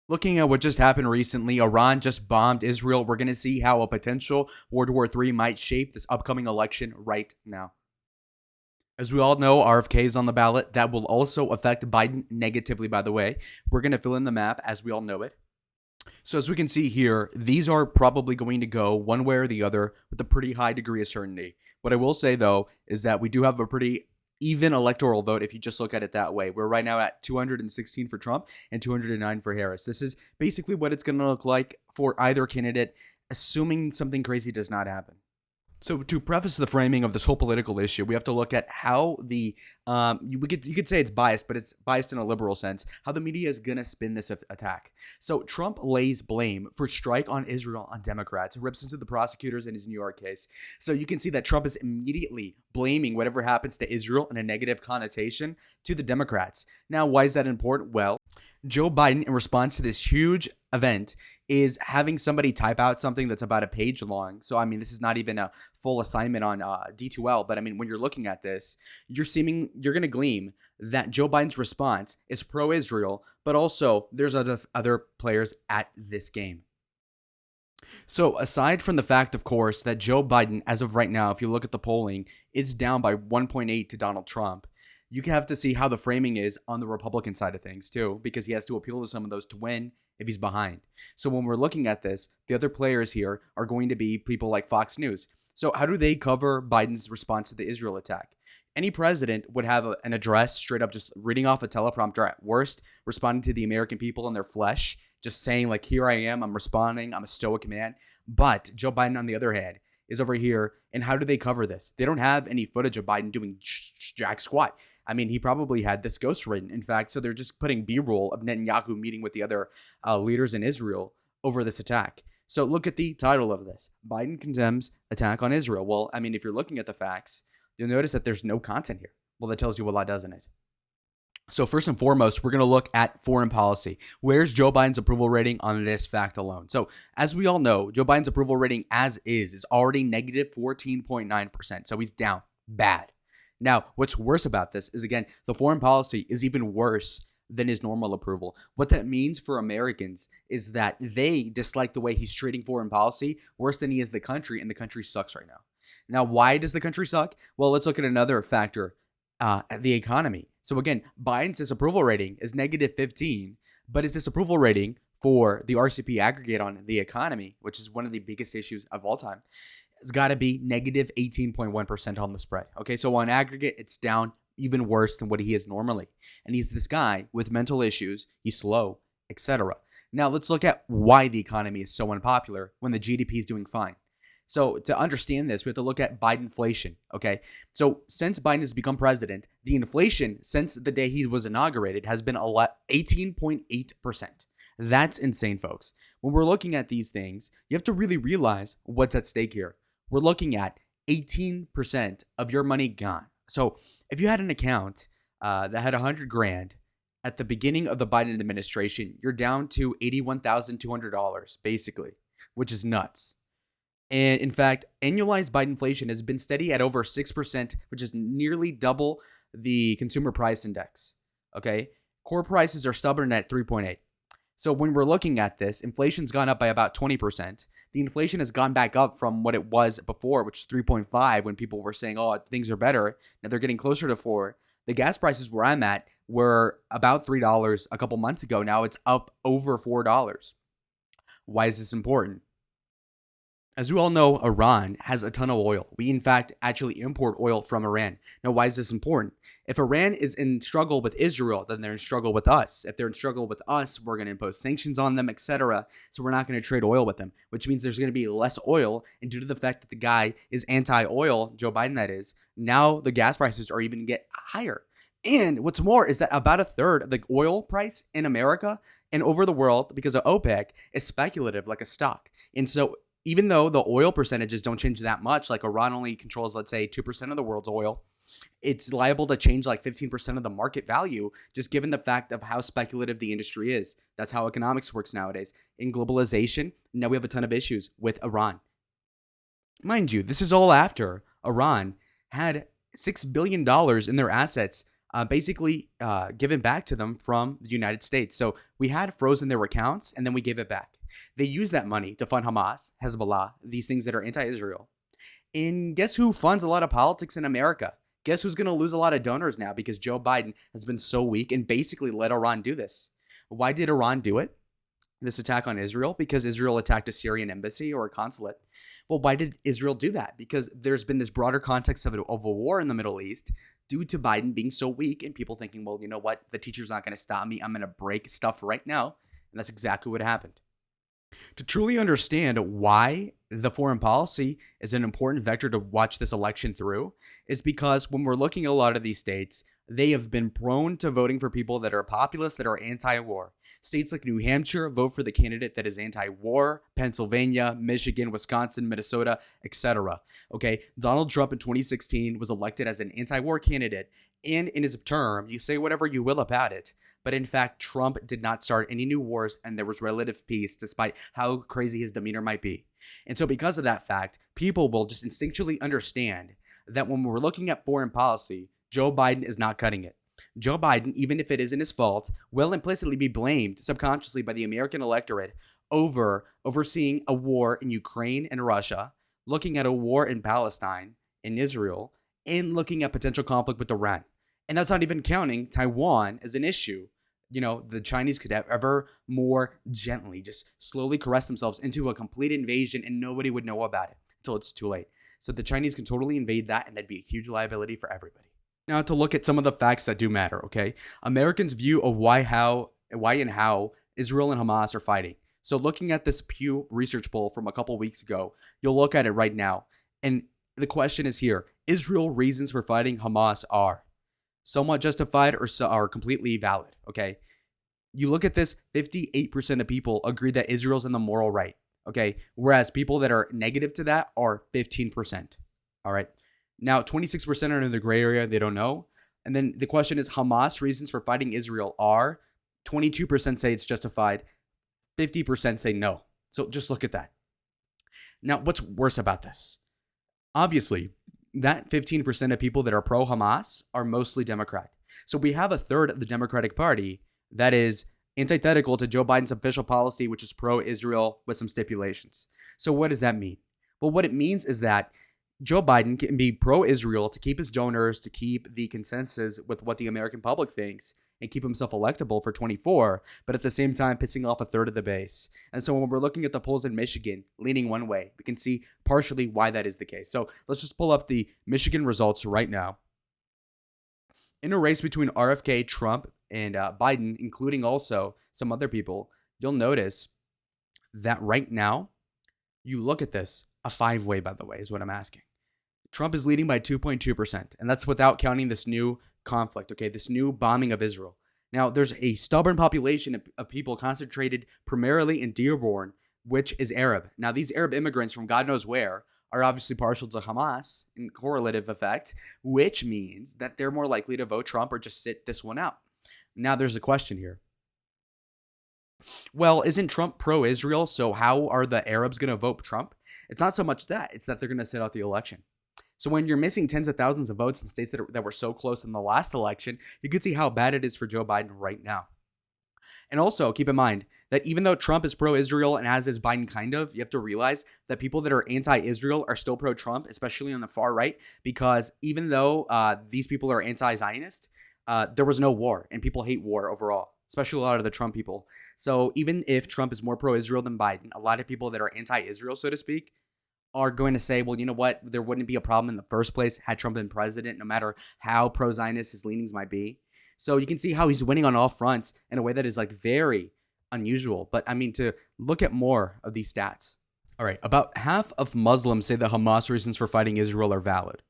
Looking at what just happened recently, Iran just bombed Israel. We're going to see how a potential World War III might shape this upcoming election right now. As we all know, RFK is on the ballot. That will also affect Biden negatively, by the way. We're going to fill in the map as we all know it. So as we can see here, these are probably going to go one way or the other with a pretty high degree of certainty. What I will say, though, is that we do have a pretty even electoral vote if you just look at it that way. We're right now at 216 for Trump and 209 for Harris. This is basically what it's going to look like for either candidate, assuming something crazy does not happen. So to preface the framing of this whole political issue, we have to look at how the you could say it's biased, but it's biased in a liberal sense. How the media is gonna spin this attack. So Trump lays blame for strike on Israel on Democrats, rips into the prosecutors in his New York case. So you can see that Trump is immediately blaming whatever happens to Israel in a negative connotation to the Democrats. Now, why is that important? Well, Joe Biden, in response to this huge event, is having somebody type out something that's about a page long. So, I mean, this is not even a full assignment on D2L, but I mean, when you're looking at this, you're going to glean that Joe Biden's response is pro-Israel, but also there's other players at this game. So aside from the fact, of course, that Joe Biden, as of right now, if you look at the polling, is down by 1.8 to Donald Trump. You have to see how the framing is on the Republican side of things, too, because he has to appeal to some of those to win if he's behind. So when we're looking at this, the other players here are going to be people like Fox News. So how do they cover Biden's response to the Israel attack? Any president would have an address straight up just reading off a teleprompter at worst, responding to the American people in their flesh, just saying like, here I am, I'm responding, I'm a stoic man. But Joe Biden, on the other hand, is over here. And how do they cover this? They don't have any footage of Biden doing jack squat. I mean, he probably had this ghostwritten, in fact, so they're just putting B-roll of Netanyahu meeting with the other leaders in Israel over this attack. So look at the title of this. Biden condemns attack on Israel. Well, I mean, if you're looking at the facts, you'll notice that there's no content here. Well, that tells you a lot, doesn't it? So first and foremost, we're going to look at foreign policy. Where's Joe Biden's approval rating on this fact alone? So as we all know, Joe Biden's approval rating as is already negative 14.9%. So he's down bad. Now, what's worse about this is, again, the foreign policy is even worse than his normal approval. What that means for Americans is that they dislike the way he's treating foreign policy worse than he is the country, and the country sucks right now. Now, why does the country suck? Well, let's look at another factor, the economy. So again, Biden's disapproval rating is negative 15, but his disapproval rating for the RCP aggregate on the economy, which is one of the biggest issues of all time, it's got to be negative 18.1% on the spread. Okay, so on aggregate, it's down even worse than what he is normally. And he's this guy with mental issues, he's slow, etc. Now, let's look at why the economy is so unpopular when the GDP is doing fine. So to understand this, we have to look at Bidenflation, okay? So since Biden has become president, the inflation since the day he was inaugurated has been 18.8%. That's insane, folks. When we're looking at these things, you have to really realize what's at stake here. We're looking at 18% of your money gone. So if you had an account that had 100 grand at the beginning of the Biden administration, you're down to $81,200, basically, which is nuts. And in fact, annualized Biden inflation has been steady at over 6%, which is nearly double the consumer price index. Okay. Core prices are stubborn at 3.8. So when we're looking at this, inflation's gone up by about 20%. The inflation has gone back up from what it was before, which is 3.5 when people were saying, oh, things are better. Now they're getting closer to 4. The gas prices where I'm at were about $3 a couple months ago. Now it's up over $4. Why is this important? As we all know, Iran has a ton of oil. We, in fact, actually import oil from Iran. Now, why is this important? If Iran is in struggle with Israel, then they're in struggle with us. If they're in struggle with us, we're going to impose sanctions on them, etc. So we're not going to trade oil with them, which means there's going to be less oil. And due to the fact that the guy is anti-oil, Joe Biden that is, now the gas prices are even get higher. And what's more is that about a third of the oil price in America and over the world, because of OPEC, is speculative, like a stock. And so even though the oil percentages don't change that much, like Iran only controls, let's say, 2% of the world's oil, it's liable to change like 15% of the market value, just given the fact of how speculative the industry is. That's how economics works nowadays. In globalization, now we have a ton of issues with Iran. Mind you, this is all after Iran had $6 billion in their assets basically given back to them from the United States. So we had frozen their accounts and then we gave it back. They used that money to fund Hamas, Hezbollah, these things that are anti-Israel. And guess who funds a lot of politics in America? Guess who's going to lose a lot of donors now because Joe Biden has been so weak and basically let Iran do this? Why did Iran do it? This attack on Israel? Because Israel attacked a Syrian embassy or a consulate. Well, why did Israel do that? Because there's been this broader context of a war in the Middle East due to Biden being so weak and people thinking, well, you know what? The teacher's not going to stop me. I'm going to break stuff right now. And that's exactly what happened. To truly understand why the foreign policy is an important vector to watch this election through is because when we're looking at a lot of these states, they have been prone to voting for people that are populist, that are anti-war. States like New Hampshire vote for the candidate that is anti-war, Pennsylvania, Michigan, Wisconsin, Minnesota, etc. Okay, Donald Trump in 2016 was elected as an anti-war candidate, and in his term, you say whatever you will about it, but in fact, Trump did not start any new wars and there was relative peace despite how crazy his demeanor might be. And so because of that fact, people will just instinctually understand that when we're looking at foreign policy, Joe Biden is not cutting it. Joe Biden, even if it isn't his fault, will implicitly be blamed subconsciously by the American electorate over overseeing a war in Ukraine and Russia, looking at a war in Palestine, in Israel, and looking at potential conflict with Iran. And that's not even counting Taiwan as an issue. You know, the Chinese could ever more gently just slowly caress themselves into a complete invasion and nobody would know about it until it's too late. So the Chinese can totally invade that and that'd be a huge liability for everybody. Now to look at some of the facts that do matter, okay? Americans' view of why and how Israel and Hamas are fighting. So looking at this Pew research poll from a couple weeks ago, you'll look at it right now. And the question is here, Israel reasons for fighting Hamas are somewhat justified or are completely valid, okay? You look at this, 58% of people agree that Israel's in the moral right, okay? Whereas people that are negative to that are 15%, all right? Now, 26% are in the gray area. They don't know. And then the question is Hamas reasons for fighting Israel are 22% say it's justified. 50% say no. So just look at that. Now, what's worse about this? Obviously, that 15% of people that are pro-Hamas are mostly Democrat. So we have a third of the Democratic Party that is antithetical to Joe Biden's official policy, which is pro-Israel with some stipulations. So what does that mean? Well, what it means is that Joe Biden can be pro-Israel to keep his donors, to keep the consensus with what the American public thinks, and keep himself electable for 24, but at the same time pissing off a third of the base. And so when we're looking at the polls in Michigan leaning one way, we can see partially why that is the case. So let's just pull up the Michigan results right now. In a race between RFK, Trump, and Biden, including also some other people, you'll notice that right now, you look at this, a five-way, by the way, is what I'm asking. Trump is leading by 2.2%, and that's without counting this new conflict, okay, this new bombing of Israel. Now, there's a stubborn population of people concentrated primarily in Dearborn, which is Arab. Now, these Arab immigrants from God knows where are obviously partial to Hamas in correlative effect, which means that they're more likely to vote Trump or just sit this one out. Now, there's a question here. Well, isn't Trump pro-Israel? So how are the Arabs going to vote Trump? It's not so much that. It's that they're going to sit out the election. So when you're missing tens of thousands of votes in states that were so close in the last election, you can see how bad it is for Joe Biden right now. And also keep in mind that even though Trump is pro-Israel and as is Biden kind of, you have to realize that people that are anti-Israel are still pro-Trump, especially on the far right, because even though these people are anti-Zionist, there was no war and people hate war overall, especially a lot of the Trump people. So even if Trump is more pro-Israel than Biden, a lot of people that are anti-Israel, so to speak, are going to say, well, you know what? There wouldn't be a problem in the first place had Trump been president, no matter how pro-Zionist his leanings might be. So you can see how he's winning on all fronts in a way that is like very unusual. But I mean, to look at more of these stats. All right, about half of Muslims say the Hamas reasons for fighting Israel are valid,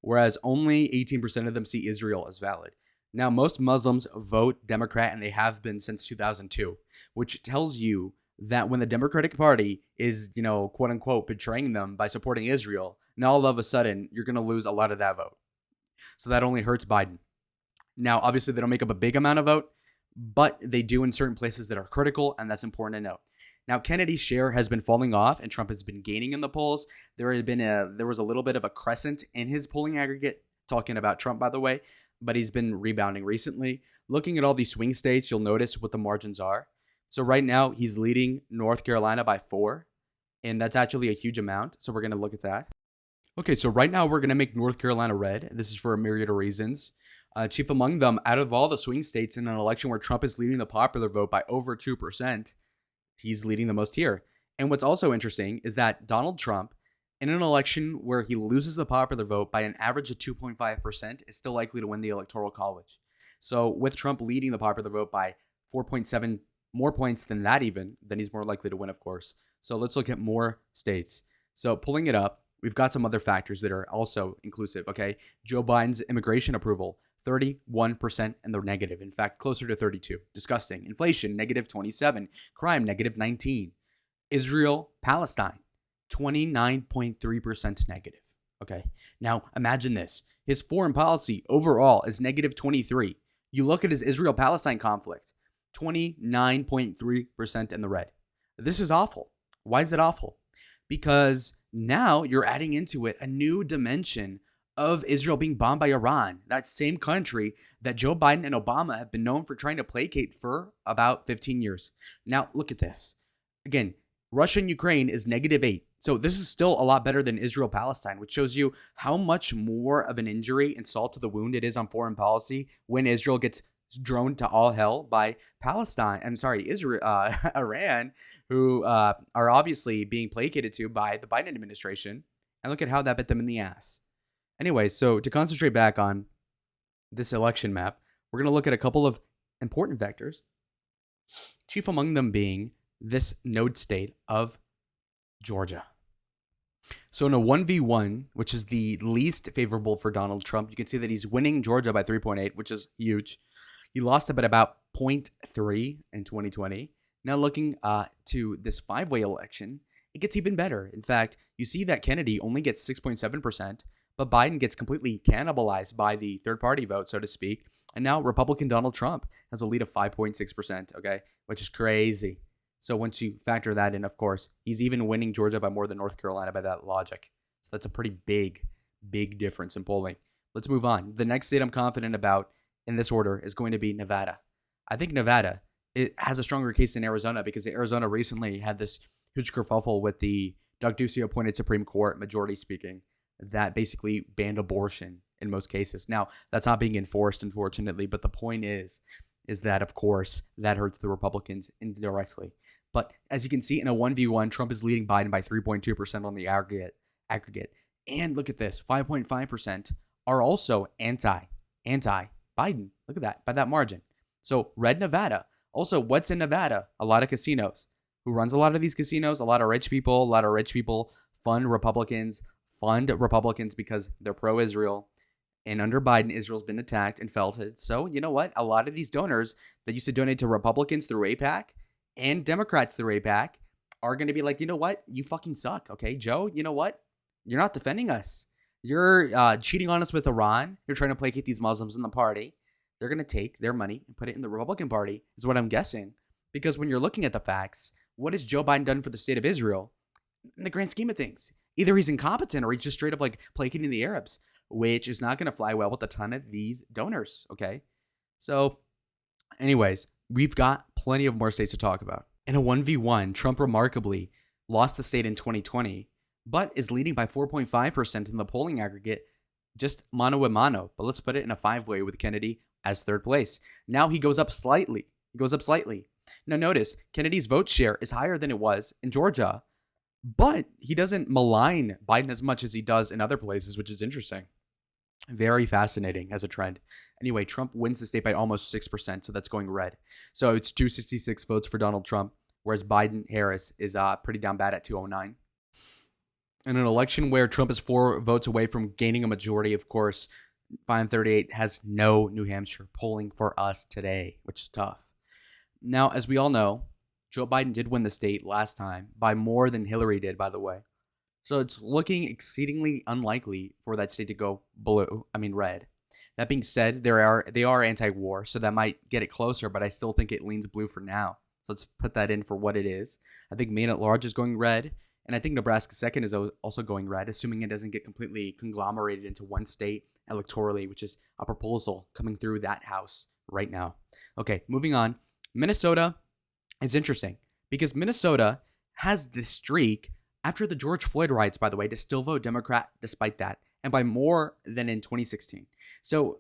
whereas only 18% of them see Israel as valid. Now, most Muslims vote Democrat, and they have been since 2002, which tells you that when the Democratic Party is, you know, quote unquote, betraying them by supporting Israel, now all of a sudden you're going to lose a lot of that vote. So that only hurts Biden. Now, obviously, they don't make up a big amount of vote, but they do in certain places that are critical, and that's important to note. Now, Kennedy's share has been falling off, and Trump has been gaining in the polls. There was a little bit of a crescent in his polling aggregate, talking about Trump, by the way. but he's been rebounding recently. Looking at all these swing states, you'll notice what the margins are. So right now, he's leading North Carolina by 4, and that's actually a huge amount. So we're going to look at that. Okay, so right now we're going to make North Carolina red. This is for a myriad of reasons. Chief among them, out of all the swing states in an election where Trump is leading the popular vote by over 2%, he's leading the most here. And what's also interesting is that Donald Trump, in an election where he loses the popular vote by an average of 2.5%, is still likely to win the Electoral College. So with Trump leading the popular vote by 4.7 more points than that even, then he's more likely to win, of course. So let's look at more states. So pulling it up, we've got some other factors that are also inclusive, okay? Joe Biden's immigration approval, 31% and they're negative. In fact, closer to 32. Disgusting. Inflation, negative 27. Crime, negative 19. Israel, Palestine, 29.3% negative. Okay. Now imagine this. His foreign policy overall is negative 23. You look at his Israel-Palestine conflict, 29.3% in the red. This is awful. Why is it awful? Because now you're adding into it a new dimension of Israel being bombed by Iran, that same country that Joe Biden and Obama have been known for trying to placate for about 15 years. Now, look at this. Again, Russia and Ukraine is negative 8. So this is still a lot better than Israel-Palestine, which shows you how much more of an injury and salt to the wound it is on foreign policy when Israel gets droned to all hell by Iran, who are obviously being placated to by the Biden administration. And look at how that bit them in the ass. Anyway, so to concentrate back on this election map, we're going to look at a couple of important vectors, chief among them being this node state of Georgia. So in a 1v1, which is the least favorable for Donald Trump, you can see that he's winning Georgia by 3.8, which is huge. He lost it by about 0.3 in 2020. Now looking to this 5-way election, it gets even better. In fact, you see that Kennedy only gets 6.7%, but Biden gets completely cannibalized by the third-party vote, so to speak. And now Republican Donald Trump has a lead of 5.6%, okay, which is crazy. So once you factor that in, of course, he's even winning Georgia by more than North Carolina by that logic. So that's a pretty big difference in polling. Let's move on. The next state I'm confident about in this order is going to be Nevada. I think Nevada, it has a stronger case than Arizona because Arizona recently had this huge kerfuffle with the Doug Ducey appointed Supreme Court, majority speaking, that basically banned abortion in most cases. Now, that's not being enforced, unfortunately, but the point is that, of course, that hurts the Republicans indirectly. But as you can see, in a 1v1, Trump is leading Biden by 3.2% on the aggregate. And look at this, 5.5% are also anti-Biden. Look at that, by that margin. So red Nevada. Also, what's in Nevada? A lot of casinos. Who runs a lot of these casinos? A lot of rich people. A lot of rich people fund Republicans because they're pro-Israel. And under Biden, Israel's been attacked and felt it. So you know what? A lot of these donors that used to donate to Republicans through AIPAC and Democrats through AIPAC are going to be like, you know what? You fucking suck. Okay, Joe, you know what? You're not defending us. You're cheating on us with Iran. You're trying to placate these Muslims in the party. They're going to take their money and put it in the Republican Party, is what I'm guessing. Because when you're looking at the facts, what has Joe Biden done for the state of Israel in the grand scheme of things? Either he's incompetent or he's just straight up like placating the Arabs, which is not going to fly well with a ton of these donors, okay? So, anyways, we've got plenty of more states to talk about. In a 1v1, Trump remarkably lost the state in 2020, but is leading by 4.5% in the polling aggregate, just mano a mano. But let's put it in a 5-way with Kennedy as third place. Now he goes up slightly. Now notice, Kennedy's vote share is higher than it was in Georgia, but he doesn't malign Biden as much as he does in other places, which is interesting. Very fascinating as a trend. Anyway, Trump wins the state by almost 6%, so that's going red. So it's 266 votes for Donald Trump, whereas Biden-Harris is pretty down bad at 209. In an election where Trump is 4 votes away from gaining a majority, of course, 538 has no New Hampshire polling for us today, which is tough. Now, as we all know, Joe Biden did win the state last time by more than Hillary did, by the way. So it's looking exceedingly unlikely for that state to go red. That being said, they are anti-war, so that might get it closer, but I still think it leans blue for now. So let's put that in for what it is. I think Maine at large is going red, and I think Nebraska 2nd is also going red, assuming it doesn't get completely conglomerated into one state electorally, which is a proposal coming through that house right now. Okay, moving on. Minnesota is interesting because Minnesota has this streak after the George Floyd riots, by the way, to still vote Democrat despite that, and by more than in 2016. So,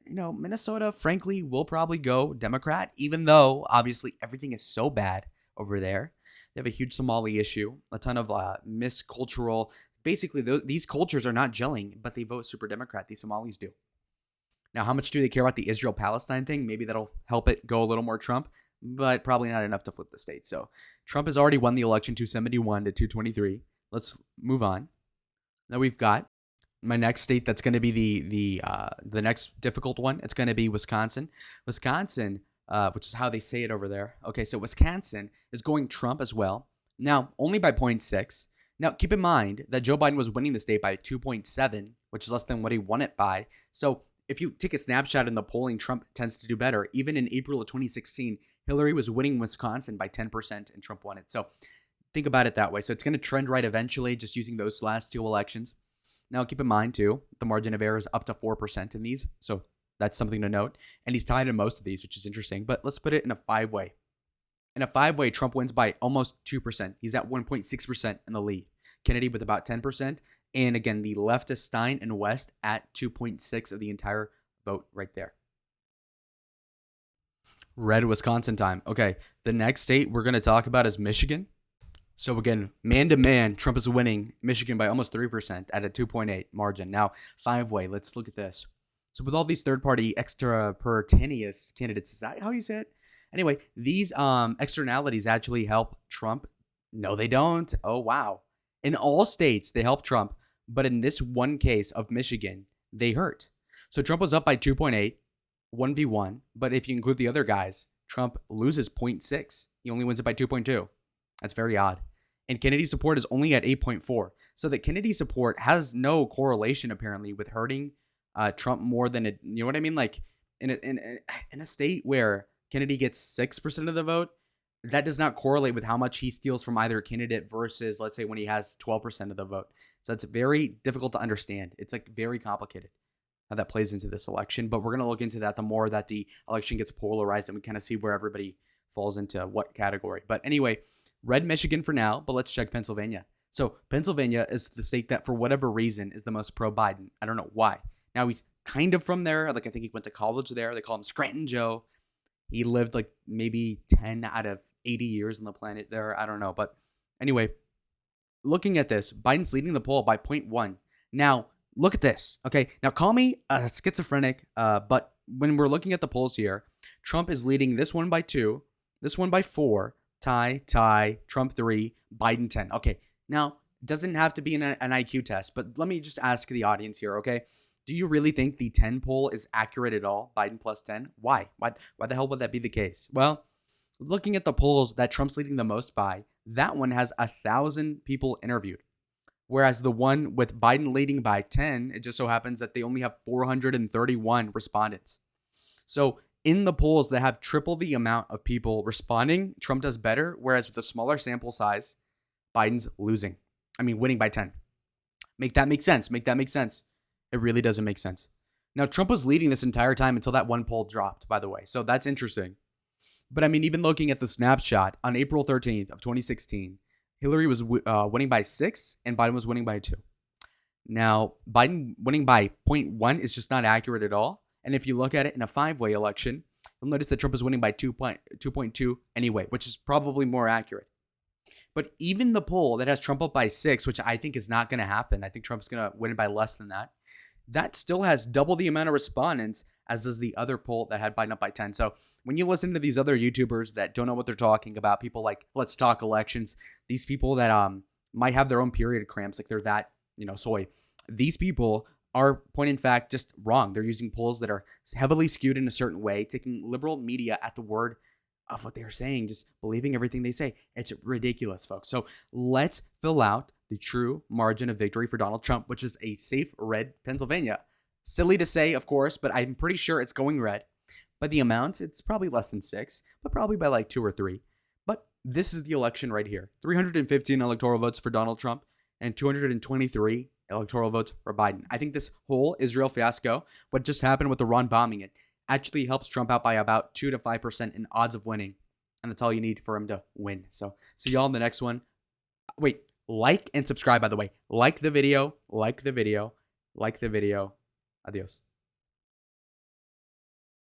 Minnesota, frankly, will probably go Democrat, even though obviously everything is so bad over there. They have a huge Somali issue, a ton of miscultural. Basically, these cultures are not gelling, but they vote super Democrat. These Somalis do. Now, how much do they care about the Israel-Palestine thing? Maybe that'll help it go a little more Trump, but probably not enough to flip the state. So Trump has already won the election 271 to 223. Let's move on. Now we've got my next state that's going to be the next difficult one. It's going to be Wisconsin. Wisconsin, which is how they say it over there. Okay, so Wisconsin is going Trump as well. Now, only by 0.6. Now, keep in mind that Joe Biden was winning the state by 2.7, which is less than what he won it by. So if you take a snapshot in the polling, Trump tends to do better. Even in April of 2016, Hillary was winning Wisconsin by 10% and Trump won it. So think about it that way. So it's going to trend right eventually, just using those last two elections. Now, keep in mind, too, the margin of error is up to 4% in these. So that's something to note. And he's tied in most of these, which is interesting. But let's put it in a five-way. In a five-way, Trump wins by almost 2%. He's at 1.6% in the lead. Kennedy with about 10%. And again, the leftist Stein and West at 2.6 of the entire vote right there. Red Wisconsin time. Okay, the next state we're going to talk about is Michigan. So again, man to man, Trump is winning Michigan by almost 3% at a 2.8 margin. Now, five-way, let's look at this. So with all these third-party extrapertaneous candidates, is that how you say it? Anyway, these externalities actually help Trump. No, they don't. Oh, wow. In all states, they help Trump. But in this one case of Michigan, they hurt. So Trump was up by 2.8, 1v1. But if you include the other guys, Trump loses 0.6. He only wins it by 2.2. That's very odd. And Kennedy's support is only at 8.4. So that Kennedy's support has no correlation, apparently, with hurting Trump more than it. You know what I mean? Like in a state where Kennedy gets 6% of the vote, that does not correlate with how much he steals from either candidate versus, let's say, when he has 12% of the vote. So it's very difficult to understand. It's like very complicated how that plays into this election. But we're going to look into that the more that the election gets polarized and we kind of see where everybody falls into what category. But anyway, red Michigan for now, but let's check Pennsylvania. So Pennsylvania is the state that for whatever reason is the most pro-Biden. I don't know why. Now he's kind of from there. Like I think he went to college there. They call him Scranton Joe. He lived like maybe 10 out of 80 years on the planet there. I don't know. But anyway, looking at this, Biden's leading the poll by 0.1. Now, look at this. Okay. Now, call me schizophrenic, but when we're looking at the polls here, Trump is leading this one by 2, this one by 4, tie, Trump 3, Biden 10. Okay. Now, it doesn't have to be an IQ test, but let me just ask the audience here, okay? Do you really think the 10 poll is accurate at all? Biden plus 10? Why? Why the hell would that be the case? Well, looking at the polls that Trump's leading the most by, that one has 1,000 people interviewed. Whereas the one with Biden leading by 10, it just so happens that they only have 431 respondents. So in the polls that have triple the amount of people responding, Trump does better. Whereas with a smaller sample size, Biden's winning by 10. Make that make sense. It really doesn't make sense. Now, Trump was leading this entire time until that one poll dropped, by the way. So that's interesting. But even looking at the snapshot on April 13th of 2016, Hillary was winning by 6 and Biden was winning by 2. Now, Biden winning by 0.1 is just not accurate at all. And if you look at it in a 5-way election, you'll notice that Trump is winning by 2.2 anyway, which is probably more accurate. But even the poll that has Trump up by 6, which I think is not going to happen, I think Trump's going to win by less than that, that still has double the amount of respondents as does the other poll that had Biden up by 10. So when you listen to these other YouTubers that don't know what they're talking about, people like Let's Talk Elections, these people that might have their own period cramps, like they're that, soy. These people are, point in fact, just wrong. They're using polls that are heavily skewed in a certain way, taking liberal media at the word of what they're saying, just believing everything they say. It's ridiculous, folks. So let's fill out the true margin of victory for Donald Trump, which is a safe red Pennsylvania. Silly to say, of course, but I'm pretty sure it's going red. By the amount, it's probably less than 6, but probably by like 2 or 3. But this is the election right here. 315 electoral votes for Donald Trump and 223 electoral votes for Biden. I think this whole Israel fiasco, what just happened with Iran bombing it, actually helps Trump out by about 2 to 5% in odds of winning. And that's all you need for him to win. So see y'all in the next one. Wait, like and subscribe, by the way. Like the video. Adios.